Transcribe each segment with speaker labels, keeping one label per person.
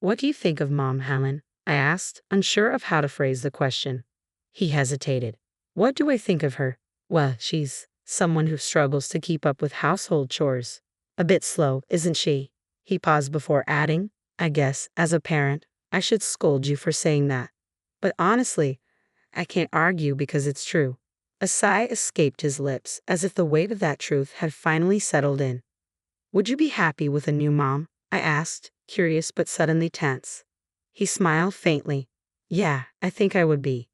Speaker 1: What do you think of Mom, Helen? I asked, unsure of how to phrase the question. He hesitated. What do I think of her? Well, she's someone who struggles to keep up with household chores. A bit slow, isn't she? He paused before adding, I guess, as a parent, I should scold you for saying that. But honestly, I can't argue because it's true. A sigh escaped his lips, as if the weight of that truth had finally settled in. Would you be happy with a new mom? I asked, curious but suddenly tense. He smiled faintly. Yeah, I think I would be.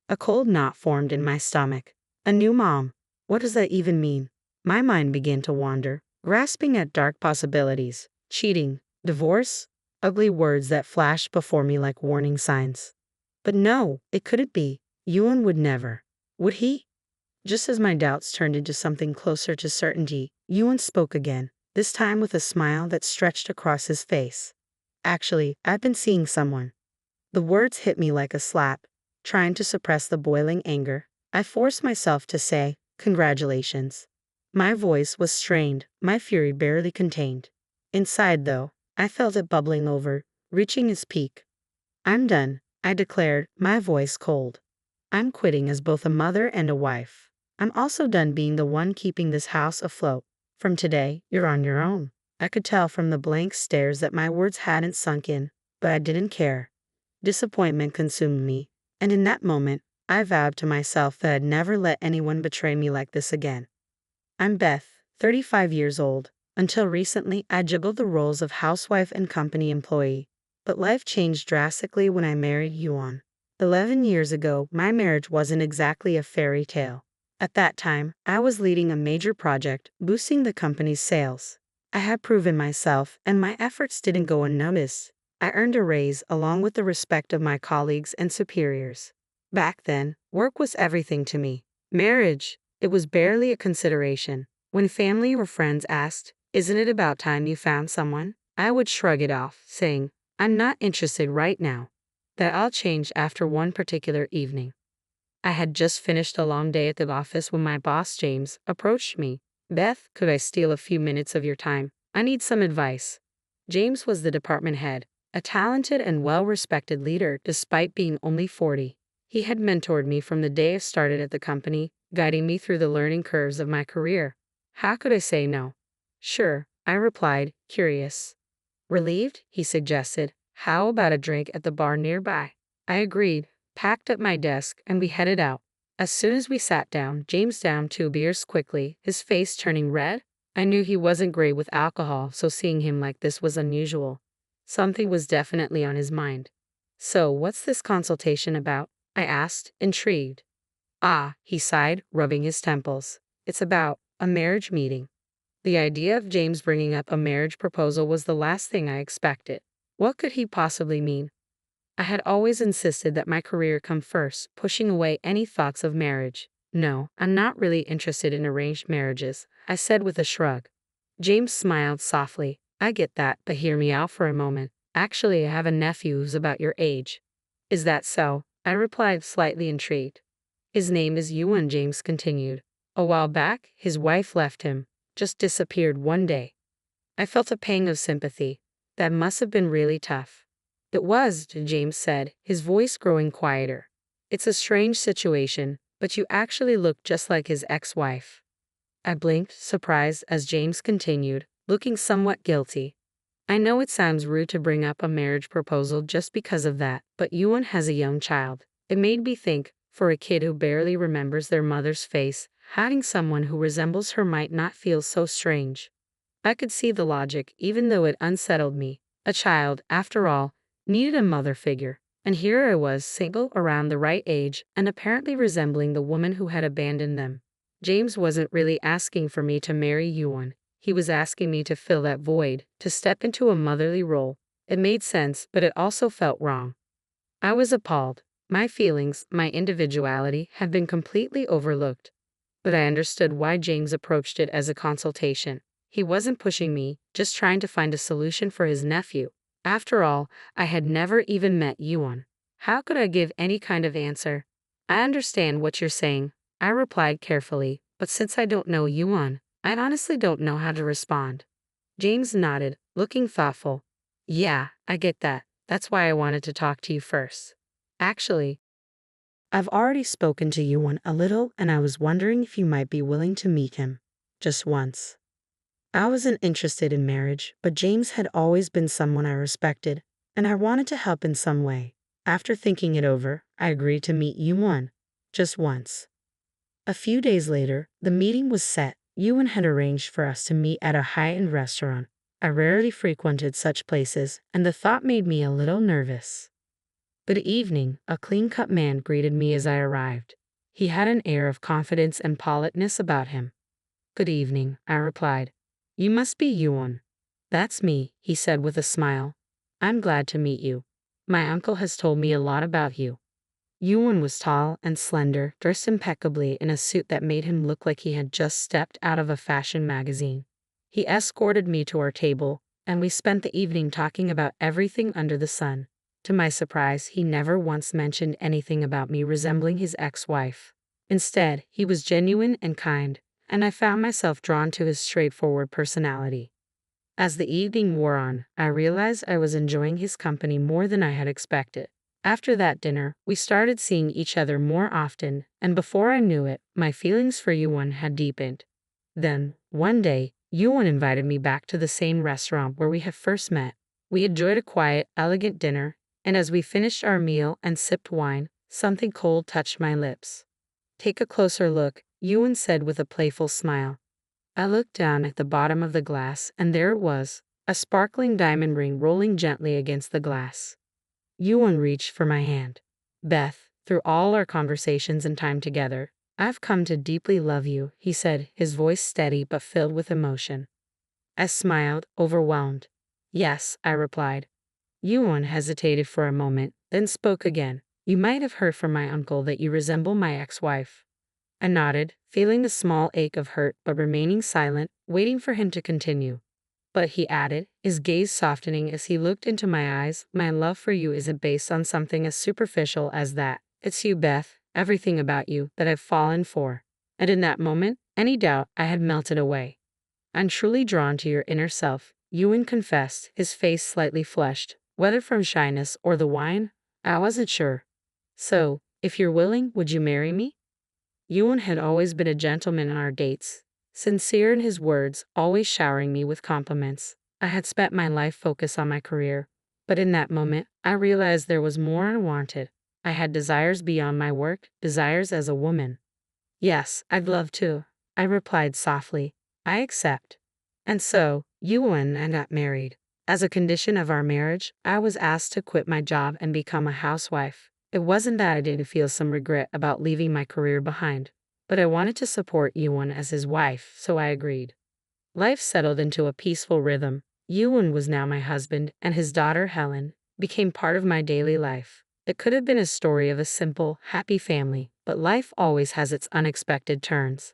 Speaker 1: A cold knot formed in my stomach. A new mom. What does that even mean? My mind began to wander, grasping at dark possibilities. Cheating, divorce, ugly words that flashed before me like warning signs. But no, it couldn't be. Ewan would never. Would he? Just as my doubts turned into something closer to certainty, Ewan spoke again, this time with a smile that stretched across his face. Actually, I've been seeing someone. The words hit me like a slap. Trying to suppress the boiling anger, I forced myself to say, congratulations. My voice was strained, my fury barely contained. Inside, though, I felt it bubbling over, reaching its peak. I'm done, I declared, my voice cold. I'm quitting as both a mother and a wife. I'm also done being the one keeping this house afloat. From today, you're on your own. I could tell from the blank stares that my words hadn't sunk in, but I didn't care. Disappointment consumed me, and in that moment, I vowed to myself that I'd never let anyone betray me like this again. I'm Beth, 35 years old. Until recently, I juggled the roles of housewife and company employee. But life changed drastically when I married Yuan. 11 years ago, my marriage wasn't exactly a fairy tale. At that time, I was leading a major project, boosting the company's sales. I had proven myself, and my efforts didn't go unnoticed. I earned a raise along with the respect of my colleagues and superiors. Back then, work was everything to me. Marriage, it was barely a consideration. When family or friends asked, isn't it about time you found someone? I would shrug it off, saying, I'm not interested right now. That all changed after one particular evening. I had just finished a long day at the office when my boss, James, approached me. Beth, could I steal a few minutes of your time? I need some advice. James was the department head, a talented and well-respected leader despite being only 40. He had mentored me from the day I started at the company, guiding me through the learning curves of my career. How could I say no? Sure, I replied, curious. Relieved, he suggested, how about a drink at the bar nearby? I agreed, packed up my desk, and we headed out. As soon as we sat down, James downed 2 beers quickly, his face turning red. I knew he wasn't great with alcohol, so seeing him like this was unusual. Something was definitely on his mind. So, what's this consultation about? I asked, intrigued. Ah, he sighed, rubbing his temples. It's about a marriage meeting. The idea of James bringing up a marriage proposal was the last thing I expected. What could he possibly mean? I had always insisted that my career come first, pushing away any thoughts of marriage. No, I'm not really interested in arranged marriages, I said with a shrug. James smiled softly. I get that, but hear me out for a moment. Actually, I have a nephew who's about your age. Is that so? I replied, slightly intrigued. His name is Ewan, James continued. A while back, his wife left him, just disappeared one day. I felt a pang of sympathy. That must have been really tough. It was, James said, his voice growing quieter. It's a strange situation, but you actually look just like his ex-wife. I blinked, surprised, as James continued, looking somewhat guilty. I know it sounds rude to bring up a marriage proposal just because of that, but Ewan has a young child. It made me think, for a kid who barely remembers their mother's face, having someone who resembles her might not feel so strange. I could see the logic, even though it unsettled me. A child, after all, needed a mother figure, and here I was, single, around the right age, and apparently resembling the woman who had abandoned them. James wasn't really asking for me to marry Ewan. He was asking me to fill that void, to step into a motherly role. It made sense, but it also felt wrong. I was appalled. My feelings, my individuality, had been completely overlooked. But I understood why James approached it as a consultation. He wasn't pushing me, just trying to find a solution for his nephew. After all, I had never even met Ewan. How could I give any kind of answer? I understand what you're saying, I replied carefully, but since I don't know Ewan, I honestly don't know how to respond. James nodded, looking thoughtful. Yeah, I get that. That's why I wanted to talk to you first. Actually, I've already spoken to Yuan a little, and I was wondering if you might be willing to meet him. Just once. I wasn't interested in marriage, but James had always been someone I respected, and I wanted to help in some way. After thinking it over, I agreed to meet Yuan. Just once. A few days later, the meeting was set. Yuan had arranged for us to meet at a high-end restaurant. I rarely frequented such places, and the thought made me a little nervous. Good evening, a clean-cut man greeted me as I arrived. He had an air of confidence and politeness about him. Good evening, I replied. You must be Yuan. That's me, he said with a smile. I'm glad to meet you. My uncle has told me a lot about you. Yuan was tall and slender, dressed impeccably in a suit that made him look like he had just stepped out of a fashion magazine. He escorted me to our table, and we spent the evening talking about everything under the sun. To my surprise, he never once mentioned anything about me resembling his ex-wife. Instead, he was genuine and kind, and I found myself drawn to his straightforward personality. As the evening wore on, I realized I was enjoying his company more than I had expected. After that dinner, we started seeing each other more often, and before I knew it, my feelings for Yuan had deepened. Then, one day, Yuan invited me back to the same restaurant where we had first met. We enjoyed a quiet, elegant dinner, and as we finished our meal and sipped wine, something cold touched my lips. Take a closer look, Yuan said with a playful smile. I looked down at the bottom of the glass, and there it was, a sparkling diamond ring rolling gently against the glass. Yuan reached for my hand. Beth, through all our conversations and time together, I've come to deeply love you, he said, his voice steady but filled with emotion. I smiled, overwhelmed. Yes, I replied. Yuan hesitated for a moment, then spoke again. You might have heard from my uncle that you resemble my ex-wife. I nodded, feeling a small ache of hurt but remaining silent, waiting for him to continue. But he added, his gaze softening as he looked into my eyes, my love for you isn't based on something as superficial as that. It's you, Beth, everything about you that I've fallen for. And in that moment, any doubt I had melted away. I'm truly drawn to your inner self, Yuan confessed, his face slightly flushed. Whether from shyness or the wine, I wasn't sure. So, if you're willing, would you marry me? Yuan had always been a gentleman on our dates, sincere in his words, always showering me with compliments. I had spent my life focused on my career, but in that moment, I realized there was more I wanted. I had desires beyond my work, desires as a woman. Yes, I'd love to, I replied softly. I accept. And so, Yuan and I got married. As a condition of our marriage, I was asked to quit my job and become a housewife. It wasn't that I didn't feel some regret about leaving my career behind, but I wanted to support Yuan as his wife, so I agreed. Life settled into a peaceful rhythm. Yuan was now my husband, and his daughter, Helen, became part of my daily life. It could have been a story of a simple, happy family, but life always has its unexpected turns.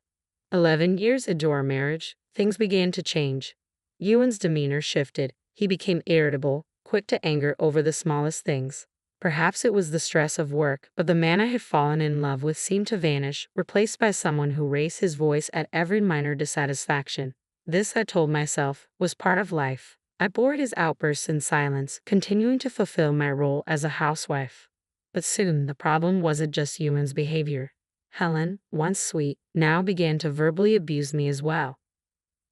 Speaker 1: 11 years into our marriage, things began to change. Yuan's demeanor shifted. He became irritable, quick to anger over the smallest things. Perhaps it was the stress of work, but the man I had fallen in love with seemed to vanish, replaced by someone who raised his voice at every minor dissatisfaction. This, I told myself, was part of life. I bore his outbursts in silence, continuing to fulfill my role as a housewife. But soon the problem wasn't just Yuan's behavior. Helen, once sweet, now began to verbally abuse me as well.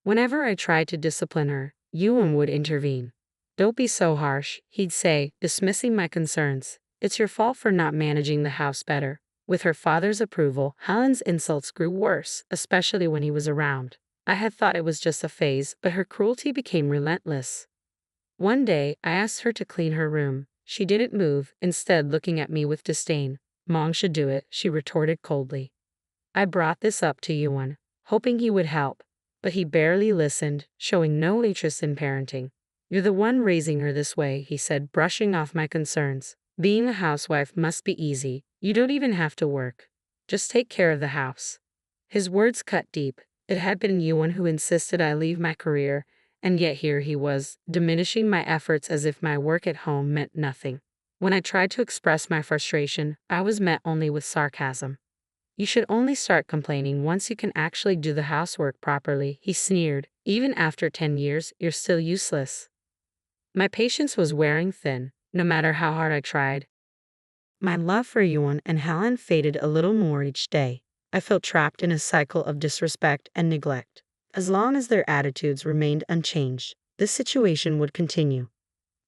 Speaker 1: Whenever I tried to discipline her, Yuan would intervene. Don't be so harsh, he'd say, dismissing my concerns. It's your fault for not managing the house better. With her father's approval, Helen's insults grew worse, especially when he was around. I had thought it was just a phase, but her cruelty became relentless. One day, I asked her to clean her room. She didn't move, instead looking at me with disdain. Mom should do it, she retorted coldly. I brought this up to Yuan, hoping he would help, but he barely listened, showing no interest in parenting. You're the one raising her this way, he said, brushing off my concerns. Being a housewife must be easy. You don't even have to work. Just take care of the house. His words cut deep. It had been Yuan who insisted I leave my career, and yet here he was, diminishing my efforts as if my work at home meant nothing. When I tried to express my frustration, I was met only with sarcasm. You should only start complaining once you can actually do the housework properly, he sneered. Even after 10 years, you're still useless. My patience was wearing thin. no matter how hard I tried. My love for Yuan and Helen faded a little more each day. I felt trapped in a cycle of disrespect and neglect. As long as their attitudes remained unchanged, this situation would continue.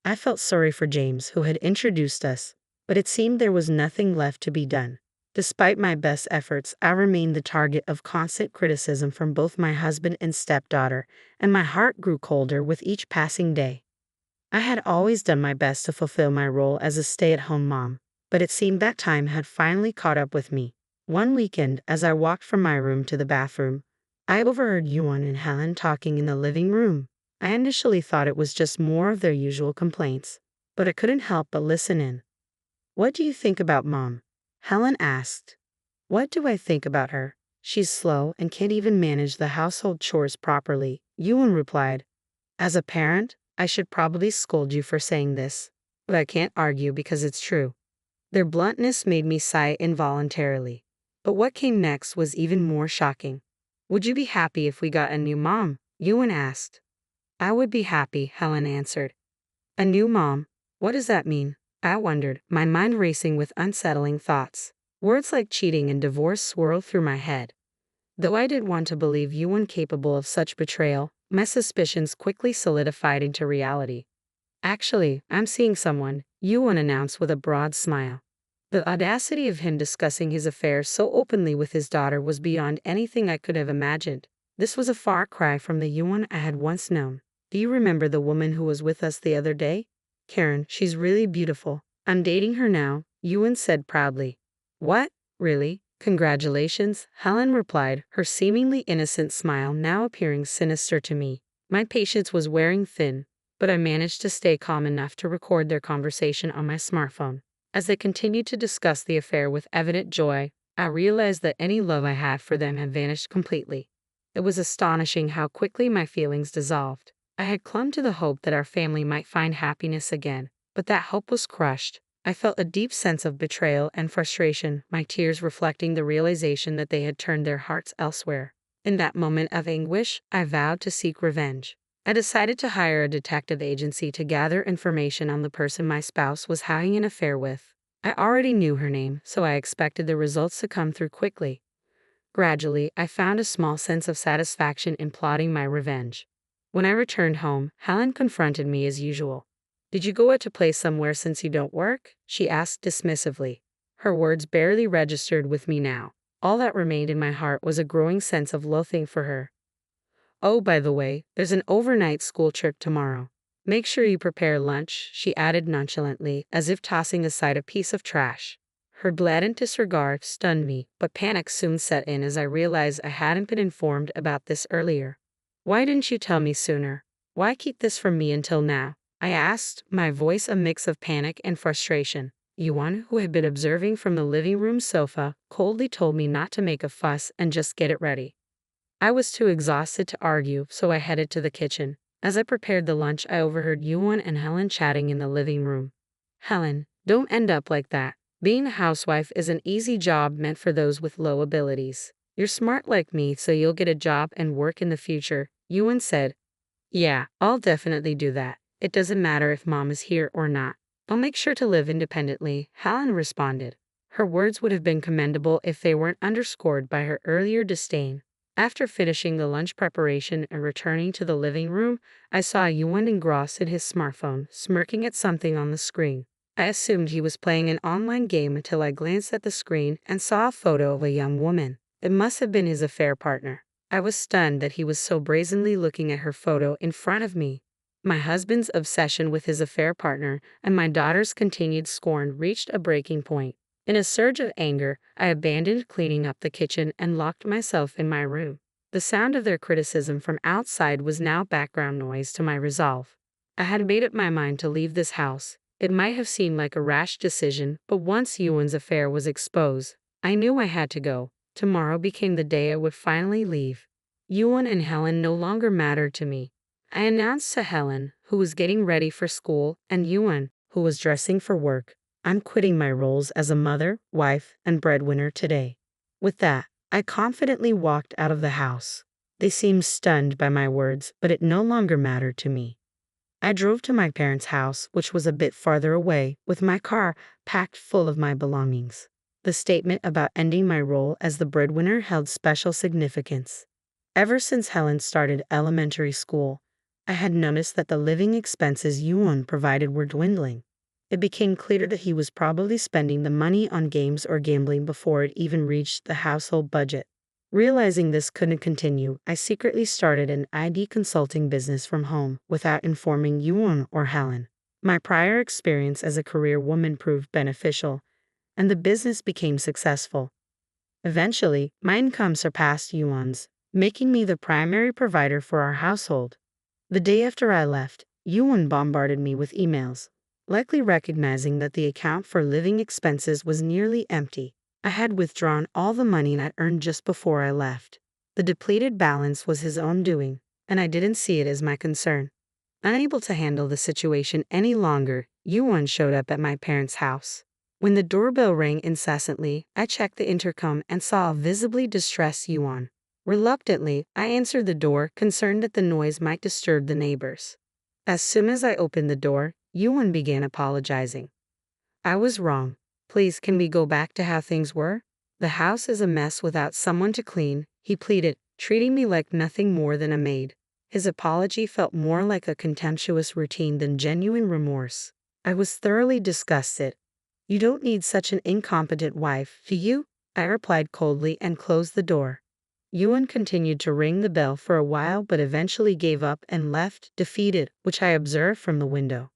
Speaker 1: I felt sorry for James, who had introduced us, but it seemed there was nothing left to be done. Despite my best efforts, I remained the target of constant criticism from both my husband and stepdaughter, and my heart grew colder with each passing day. I had always done my best to fulfill my role as a stay-at-home mom, but it seemed that time had finally caught up with me. One weekend, as I walked from my room to the bathroom, I overheard Yuan and Helen talking in the living room. I initially thought it was just more of their usual complaints, but I couldn't help but listen in. "What do you think about Mom?" Helen asked. "What do I think about her? She's slow and can't even manage the household chores properly," Yuan replied. "As a parent, I should probably scold you for saying this, but I can't argue because it's true." Their bluntness made me sigh involuntarily. But what came next was even more shocking. "Would you be happy if we got a new mom?" Yuan asked. "I would be happy," Helen answered. "A new mom? What does that mean?" I wondered, my mind racing with unsettling thoughts. Words like cheating and divorce swirled through my head. Though I did want to believe Yuan capable of such betrayal, my suspicions quickly solidified into reality. "Actually, I'm seeing someone," Yuan announced with a broad smile. The audacity of him discussing his affairs so openly with his daughter was beyond anything I could have imagined. This was a far cry from the Yuan I had once known. "Do you remember the woman who was with us the other day? Karen, she's really beautiful. I'm dating her now," Yuan said proudly. "What? Really? Congratulations," Helen replied, her seemingly innocent smile now appearing sinister to me. My patience was wearing thin, but I managed to stay calm enough to record their conversation on my smartphone. As they continued to discuss the affair with evident joy, I realized that any love I had for them had vanished completely. It was astonishing how quickly my feelings dissolved. I had clung to the hope that our family might find happiness again, but that hope was crushed. I felt a deep sense of betrayal and frustration, my tears reflecting the realization that they had turned their hearts elsewhere. In that moment of anguish, I vowed to seek revenge. I decided to hire a detective agency to gather information on the person my spouse was having an affair with. I already knew her name, so I expected the results to come through quickly. Gradually, I found a small sense of satisfaction in plotting my revenge. When I returned home, Helen confronted me as usual. "Did you go out to play somewhere since you don't work?" she asked dismissively. Her words barely registered with me now. All that remained in my heart was a growing sense of loathing for her. "Oh, by the way, there's an overnight school trip tomorrow. Make sure you prepare lunch," she added nonchalantly, as if tossing aside a piece of trash. Her blatant disregard stunned me, but panic soon set in as I realized I hadn't been informed about this earlier. "Why didn't you tell me sooner? Why keep this from me until now?" I asked, my voice a mix of panic and frustration. Yuan, who had been observing from the living room sofa, coldly told me not to make a fuss and just get it ready. I was too exhausted to argue, so I headed to the kitchen. As I prepared the lunch, I overheard Yuan and Helen chatting in the living room. "Helen, don't end up like that. Being a housewife is an easy job meant for those with low abilities. You're smart like me, so you'll get a job and work in the future," Yuan said. "Yeah, I'll definitely do that. It doesn't matter if Mom is here or not. I'll make sure to live independently," Helen responded. Her words would have been commendable if they weren't underscored by her earlier disdain. After finishing the lunch preparation and returning to the living room, I saw Yuan engrossed in his smartphone, smirking at something on the screen. I assumed he was playing an online game until I glanced at the screen and saw a photo of a young woman. It must have been his affair partner. I was stunned that he was so brazenly looking at her photo in front of me. My husband's obsession with his affair partner and my daughter's continued scorn reached a breaking point. In a surge of anger, I abandoned cleaning up the kitchen and locked myself in my room. The sound of their criticism from outside was now background noise to my resolve. I had made up my mind to leave this house. It might have seemed like a rash decision, but once Yuan's affair was exposed, I knew I had to go. Tomorrow became the day I would finally leave. Yuan and Helen no longer mattered to me. I announced to Helen, who was getting ready for school, and Yuan, who was dressing for work, "I'm quitting my roles as a mother, wife, and breadwinner today." With that, I confidently walked out of the house. They seemed stunned by my words, but it no longer mattered to me. I drove to my parents' house, which was a bit farther away, with my car packed full of my belongings. The statement about ending my role as the breadwinner held special significance. Ever since Helen started elementary school, I had noticed that the living expenses Yuan provided were dwindling. It became clear that he was probably spending the money on games or gambling before it even reached the household budget. Realizing this couldn't continue, I secretly started an ID consulting business from home without informing Yuan or Helen. My prior experience as a career woman proved beneficial, and the business became successful. Eventually, my income surpassed Yuan's, making me the primary provider for our household. The day after I left, Yuan bombarded me with emails, likely recognizing that the account for living expenses was nearly empty. I had withdrawn all the money I'd earned just before I left. The depleted balance was his own doing, and I didn't see it as my concern. Unable to handle the situation any longer, Yuan showed up at my parents' house. When the doorbell rang incessantly, I checked the intercom and saw a visibly distressed Yuan. Reluctantly, I answered the door, concerned that the noise might disturb the neighbors. As soon as I opened the door, Yuan began apologizing. I was wrong. Please, can we go back to how things were? The house is a mess without someone to clean, he pleaded, treating me like nothing more than a maid. His apology felt more like a contemptuous routine than genuine remorse. I was thoroughly disgusted. You don't need such an incompetent wife, do you? I replied coldly and closed the door. Yuan continued to ring the bell for a while but eventually gave up and left, defeated, which I observed from the window.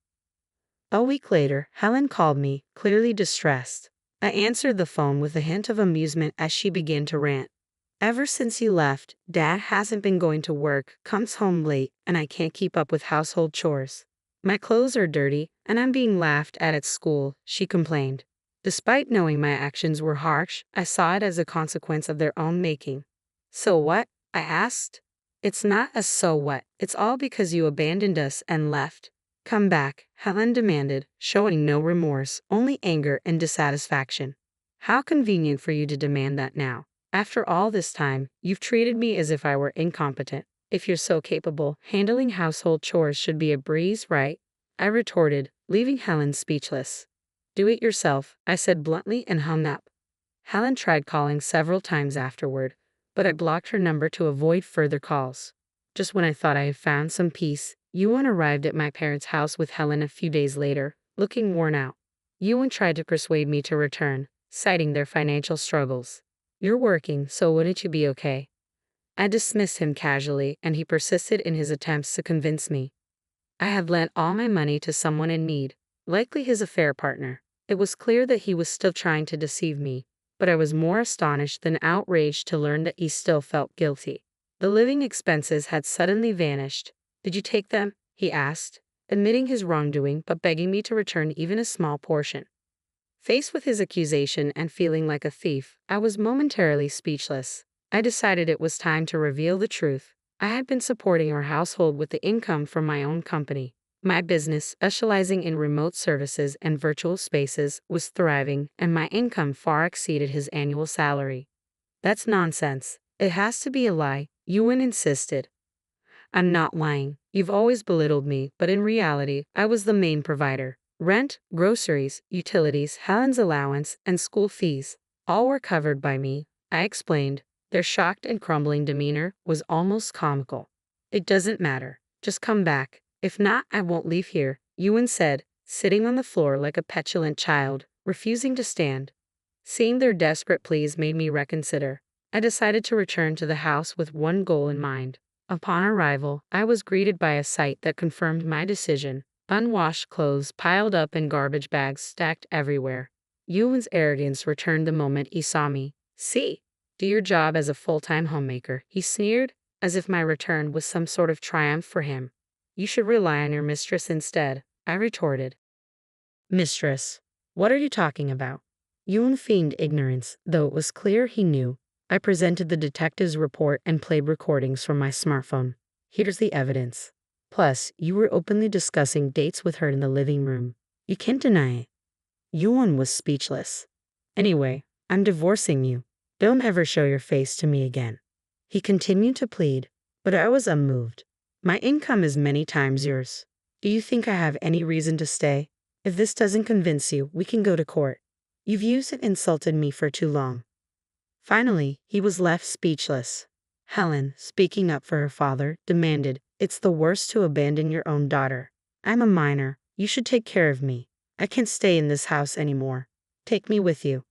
Speaker 1: A week later, Helen called me, clearly distressed. I answered the phone with a hint of amusement as she began to rant. Ever since you left, Dad hasn't been going to work, comes home late, and I can't keep up with household chores. My clothes are dirty, and I'm being laughed at school, she complained. Despite knowing my actions were harsh, I saw it as a consequence of their own making. So what? I asked. It's not a so what, it's all because you abandoned us and left. Come back, Helen demanded, showing no remorse, only anger and dissatisfaction. How convenient for you to demand that now. After all this time, you've treated me as if I were incompetent. If you're so capable, handling household chores should be a breeze, right? I retorted, leaving Helen speechless. Do it yourself, I said bluntly and hung up. Helen tried calling several times afterward, but I blocked her number to avoid further calls. Just when I thought I had found some peace, Yuan arrived at my parents' house with Helen a few days later, looking worn out. Yuan tried to persuade me to return, citing their financial struggles. You're working, so wouldn't you be okay? I dismissed him casually, and he persisted in his attempts to convince me. I had lent all my money to someone in need, likely his affair partner. It was clear that he was still trying to deceive me, but I was more astonished than outraged to learn that he still felt guilty. The living expenses had suddenly vanished. Did you take them? He asked, admitting his wrongdoing but begging me to return even a small portion. Faced with his accusation and feeling like a thief, I was momentarily speechless. I decided it was time to reveal the truth. I had been supporting our household with the income from my own company. My business, specializing in remote services and virtual spaces, was thriving, and my income far exceeded his annual salary. That's nonsense. It has to be a lie, Yuan insisted. I'm not lying. You've always belittled me, but in reality, I was the main provider. Rent, groceries, utilities, Helen's allowance, and school fees, all were covered by me, I explained. Their shocked and crumbling demeanor was almost comical. It doesn't matter. Just come back. If not, I won't leave here, Yuan said, sitting on the floor like a petulant child, refusing to stand. Seeing their desperate pleas made me reconsider. I decided to return to the house with one goal in mind. Upon arrival, I was greeted by a sight that confirmed my decision. Unwashed clothes piled up in garbage bags stacked everywhere. Yuan's arrogance returned the moment he saw me. See? Do your job as a full-time homemaker, he sneered, as if my return was some sort of triumph for him. You should rely on your mistress instead, I retorted. Mistress? What are you talking about? Yuan feigned ignorance, though it was clear he knew. I presented the detective's report and played recordings from my smartphone. Here's the evidence. Plus, you were openly discussing dates with her in the living room. You can't deny it. Yuan was speechless. Anyway, I'm divorcing you. Don't ever show your face to me again. He continued to plead, but I was unmoved. My income is many times yours. Do you think I have any reason to stay? If this doesn't convince you, we can go to court. You've used and insulted me for too long. Finally, he was left speechless. Helen, speaking up for her father, demanded, "It's the worst to abandon your own daughter. I'm a minor. You should take care of me. I can't stay in this house anymore. Take me with you."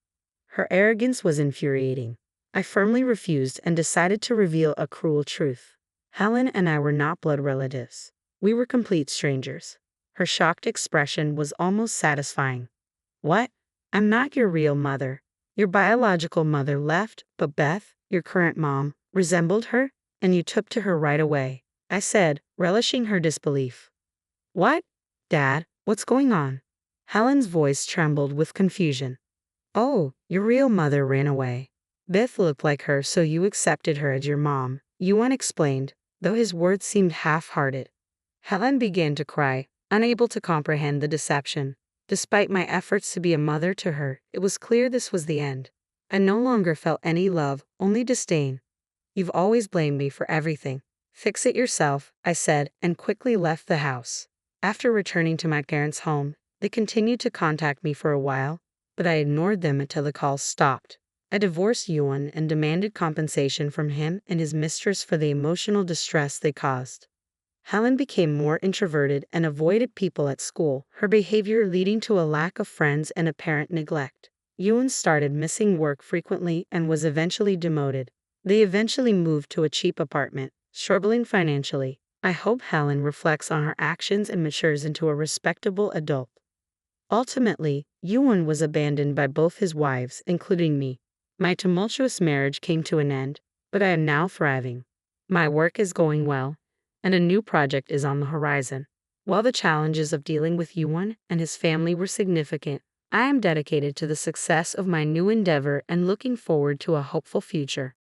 Speaker 1: Her arrogance was infuriating. I firmly refused and decided to reveal a cruel truth. Helen and I were not blood relatives. We were complete strangers. Her shocked expression was almost satisfying. "What? I'm not your real mother. Your biological mother left, but Beth, your current mom, resembled her, and you took to her right away," I said, relishing her disbelief. "What? Dad, what's going on?" Helen's voice trembled with confusion. "Oh, your real mother ran away. Beth looked like her, so you accepted her as your mom," Yuan explained, though his words seemed half-hearted. Helen began to cry, unable to comprehend the deception. Despite my efforts to be a mother to her, it was clear this was the end. I no longer felt any love, only disdain. "You've always blamed me for everything. Fix it yourself," I said, and quickly left the house. After returning to my parents' home, they continued to contact me for a while, but I ignored them until the calls stopped. I divorced Yuan and demanded compensation from him and his mistress for the emotional distress they caused. Helen became more introverted and avoided people at school, her behavior leading to a lack of friends and apparent neglect. Yuan started missing work frequently and was eventually demoted. They eventually moved to a cheap apartment, struggling financially. I hope Helen reflects on her actions and matures into a respectable adult. Ultimately, Yuan was abandoned by both his wives, including me. My tumultuous marriage came to an end, but I am now thriving. My work is going well, and a new project is on the horizon. While the challenges of dealing with Yuan and his family were significant, I am dedicated to the success of my new endeavor and looking forward to a hopeful future.